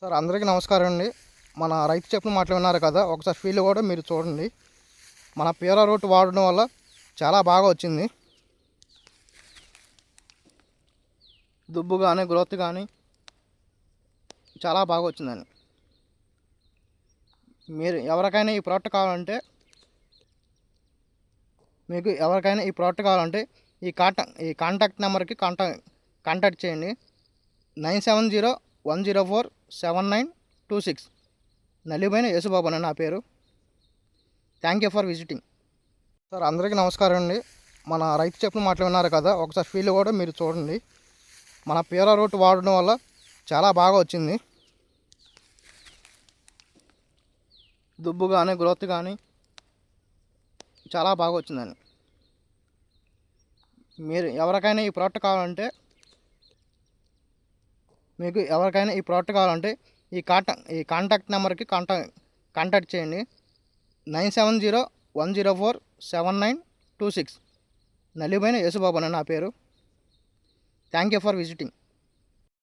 Sir అందరికీ నమస్కారం అండి. మన రైతు చెప్పిన మాటలు విన్నారు కదా, ఒకసారి ఫీల్డ్ కూడా మీరు చూడండి. మన పీరా రూట్ వాడడం వల్ల చాలా బాగా వచ్చింది. దుబ్బు కానీ గ్రోత్ కానీ చాలా బాగా వచ్చిందండి. మీరు ఎవరికైనా ఈ ప్రోడక్ట్ కావాలంటే ఈ కాంటాక్ట్ నెంబర్కి కాంటాక్ట్ చేయండి. 9701047926. నల్లిపోయిన యేసుబాబు అని నా పేరు. Thank you for visiting. Sir అందరికీ నమస్కారం అండి. మన రైతు చెప్పిన మాటలు విన్నారు కదా, ఒకసారి ఫీల్డ్ కూడా మీరు చూడండి. మన పీరా రూట్ వాడడం వల్ల చాలా బాగా వచ్చింది. దుబ్బు కానీ గ్రోత్ కానీ చాలా బాగా వచ్చిందండి. మీరు ఎవరికైనా ఈ ప్రోడక్ట్ కావాలంటే ఈ కాంటాక్ట్ నెంబర్కి కాంటాక్ట్ చేయండి. 9701047926. నల్లిపోయిన యేసుబాబు అని నా పేరు. Thank you for visiting.